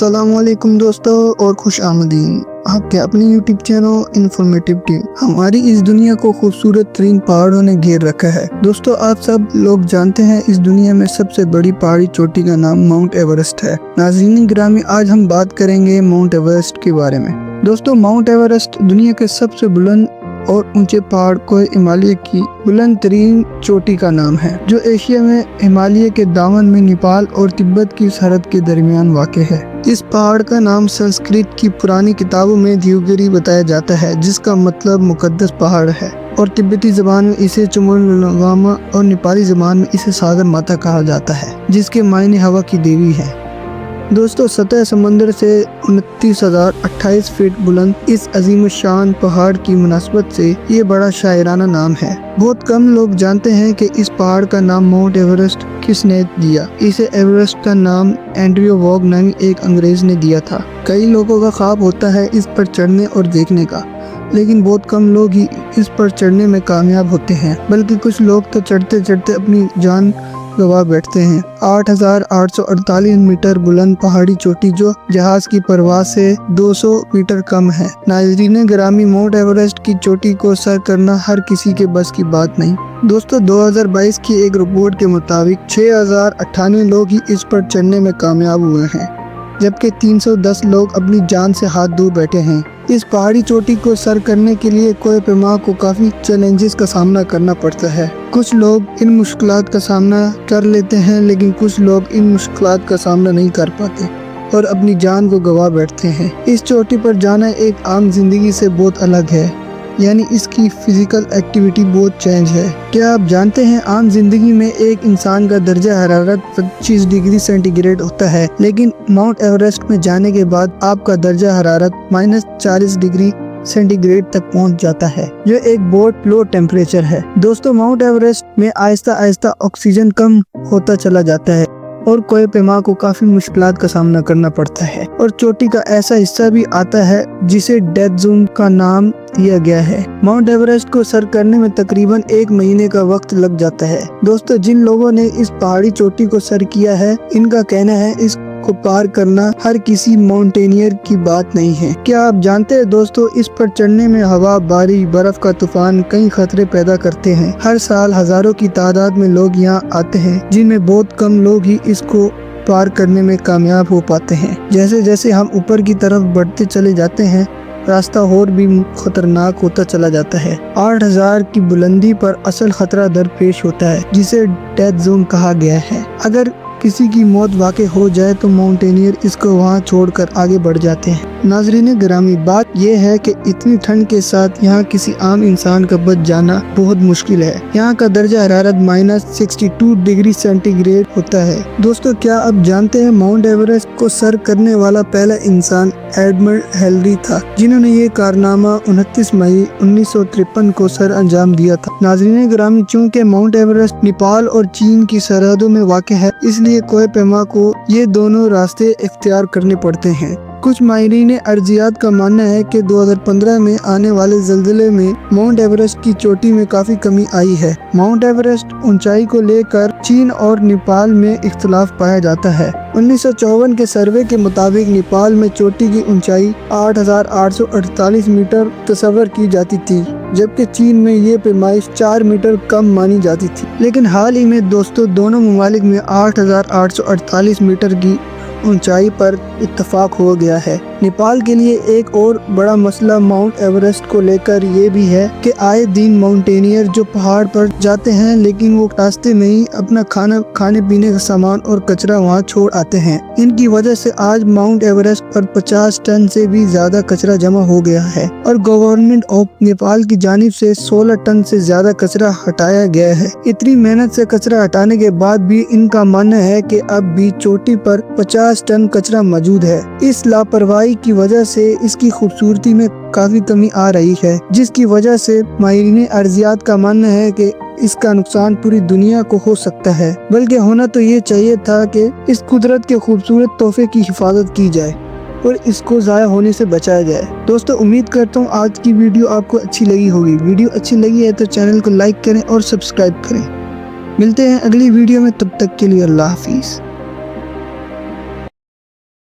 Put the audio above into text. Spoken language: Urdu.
السلام علیکم دوستو اور خوش آمدین آپ کے اپنے یوٹیوب چینل انفارمیٹیو ٹیم۔ ہماری اس دنیا کو خوبصورت ترین پہاڑوں نے گھیر رکھا ہے۔ دوستو آپ سب لوگ جانتے ہیں اس دنیا میں سب سے بڑی پہاڑی چوٹی کا نام ماؤنٹ ایورسٹ ہے۔ ناظرین گرامی، آج ہم بات کریں گے ماؤنٹ ایورسٹ کے بارے میں۔ دوستو ماؤنٹ ایورسٹ دنیا کے سب سے بلند اور اونچے پہاڑ کوہ ہمالیہ کی بلند ترین چوٹی کا نام ہے، جو ایشیا میں ہمالیہ کے دامن میں نیپال اور تبت کی سرحد کے درمیان واقع ہے۔ اس پہاڑ کا نام سنسکرت کی پرانی کتابوں میں دیوگری بتایا جاتا ہے، جس کا مطلب مقدس پہاڑ ہے، اور تبتی زبان میں اسے چمولنگاما اور نیپالی زبان میں اسے ساگر ماتا کہا جاتا ہے، جس کے معنی ہوا کی دیوی ہے۔ دوستو سطح سمندر سے 29,028 فٹ بلند اس عظیم الشان پہاڑ کی مناسبت سے یہ بڑا شاعرانہ نام ہے۔ بہت کم لوگ جانتے ہیں کہ اس پہاڑ کا نام ماؤنٹ ایورسٹ کس نے دیا۔ اسے ایورسٹ کا نام اینڈریو واگ نامی ایک انگریز نے دیا تھا۔ کئی لوگوں کا خواب ہوتا ہے اس پر چڑھنے اور دیکھنے کا، لیکن بہت کم لوگ ہی اس پر چڑھنے میں کامیاب ہوتے ہیں، بلکہ کچھ لوگ تو چڑھتے چڑھتے اپنی جان گوا بیٹھتے ہیں۔ 8,848 میٹر بلند پہاڑی چوٹی جو جہاز کی پرواز سے 200 میٹر کم ہے۔ ناظرین گرامی، ماؤنٹ ایورسٹ کی چوٹی کو سر کرنا ہر کسی کے بس کی بات نہیں۔ دوستو 2022 کی ایک رپورٹ کے مطابق 6,098 لوگ ہی اس پر چڑھنے میں کامیاب ہوئے ہیں، جبکہ 310 لوگ اپنی جان سے ہاتھ دھو بیٹھے ہیں۔ اس پہاڑی چوٹی کو سر کرنے کے لیے کوہ پیما کو کافی چیلنجز کا سامنا کرنا پڑتا ہے۔ کچھ لوگ ان مشکلات کا سامنا کر لیتے ہیں، لیکن کچھ لوگ ان مشکلات کا سامنا نہیں کر پاتے اور اپنی جان کو گوا بیٹھتے ہیں۔ اس چوٹی پر جانا ایک عام زندگی سے بہت الگ ہے، یعنی اس کی فزیکل ایکٹیویٹی بہت چینج ہے۔ کیا آپ جانتے ہیں عام زندگی میں ایک انسان کا درجہ حرارت 25 ڈگری سینٹی گریڈ ہوتا ہے، لیکن ماؤنٹ ایورسٹ میں جانے کے بعد آپ کا درجہ حرارت -40 ڈگری سینٹی گریڈ تک پہنچ جاتا ہے، جو ایک بہت لو ٹیمپریچر ہے۔ دوستو ماؤنٹ ایورسٹ میں آہستہ آہستہ آکسیجن کم ہوتا چلا جاتا ہے اور کوہ پیما کو کافی مشکلات کا سامنا کرنا پڑتا ہے، اور چوٹی کا ایسا حصہ بھی آتا ہے جسے ڈیتھ زون کا نام دیا گیا ہے۔ ماؤنٹ ایورسٹ کو سر کرنے میں تقریباً 1 مہینے کا وقت لگ جاتا ہے۔ دوستو جن لوگوں نے اس پہاڑی چوٹی کو سر کیا ہے، ان کا کہنا ہے اس کو پار کرنا ہر کسی ماؤنٹینئر کی بات نہیں ہے۔ کیا آپ جانتے ہیں دوستو اس پر چڑھنے میں ہوا، بارش، برف کا طوفان کئی خطرے پیدا کرتے ہیں۔ ہر سال ہزاروں کی تعداد میں لوگ یہاں آتے ہیں، جن میں بہت کم لوگ ہی اس کو پار کرنے میں کامیاب ہو پاتے ہیں۔ جیسے جیسے ہم اوپر کی طرف بڑھتے چلے جاتے ہیں، راستہ اور بھی خطرناک ہوتا چلا جاتا ہے۔ 8,000 کی بلندی پر اصل خطرہ درپیش ہوتا ہے، جسے ڈیتھ زون کہا گیا ہے۔ اگر کسی کی موت واقع ہو جائے تو ماؤنٹینئر اس کو وہاں چھوڑ کر آگے بڑھ جاتے ہیں۔ ناظرین گرامی، بات یہ ہے کہ اتنی ٹھنڈ کے ساتھ یہاں کسی عام انسان کا بچ جانا بہت مشکل ہے۔ یہاں کا درجہ حرارت -62 ڈگری سینٹی گریڈ ہوتا ہے۔ دوستو کیا آپ جانتے ہیں ماؤنٹ ایورسٹ کو سر کرنے والا پہلا انسان ایڈمنڈ ہلیری تھا، جنہوں نے یہ کارنامہ 29 مئی 1953 کو سر انجام دیا تھا۔ ناظرین گرامی، چونکہ ماؤنٹ ایورسٹ نیپال اور چین کی سرحدوں میں واقع ہے، اس لیے کوہ پیما کو یہ دونوں راستے اختیار کرنے پڑتے ہیں۔ کچھ ماہرین ارضیات کا ماننا ہے کہ 2015 میں آنے والے زلزلے میں ماؤنٹ ایورسٹ کی چوٹی میں کافی کمی آئی ہے۔ ماؤنٹ ایورسٹ اونچائی کو لے کر چین اور نیپال میں اختلاف پایا جاتا ہے۔ 1954 کے سروے کے مطابق نیپال میں چوٹی کی اونچائی 8,848 میٹر تصور کی جاتی تھی، جبکہ چین میں یہ پیمائش 4 میٹر کم مانی جاتی تھی۔ لیکن حال ہی میں دوستو دونوں ممالک میں 8,848 میٹر کی اونچائی پر اتفاق ہو گیا ہے۔ نیپال کے لیے ایک اور بڑا مسئلہ ماؤنٹ ایورسٹ کو لے کر یہ بھی ہے کہ آئے دن ماؤنٹینئر جو پہاڑ پر جاتے ہیں، لیکن وہ راستے میں ہی اپنا کھانے پینے کا سامان اور کچرا وہاں چھوڑ آتے ہیں۔ ان کی وجہ سے آج ماؤنٹ ایورسٹ پر 50 ٹن سے بھی زیادہ کچرا جمع ہو گیا ہے، اور گورنمنٹ آف نیپال کی جانب سے 16 ٹن سے زیادہ کچرا ہٹایا گیا ہے۔ اتنی محنت سے کچرا ہٹانے کے بعد بھی ان کا ماننا ہے کہ اب بھی چوٹی پر 50 ٹن کچرا موجود ہے۔ اس لاپرواہی کی وجہ سے اس کی خوبصورتی میں کافی کمی آ رہی ہے، جس کی وجہ سے ماہرین ارضیات کا ماننا ہے کہ اس کا نقصان پوری دنیا کو ہو سکتا ہے۔ بلکہ ہونا تو یہ چاہیے تھا کہ اس قدرت کے خوبصورت تحفے کی حفاظت کی جائے اور اس کو ضائع ہونے سے بچایا جائے۔ دوستو امید کرتا ہوں آج کی ویڈیو آپ کو اچھی لگی ہوگی۔ ویڈیو اچھی لگی ہے تو چینل کو لائک کریں اور سبسکرائب کریں۔ ملتے ہیں اگلی ویڈیو میں، تب تک کے لیے اللہ حافظ۔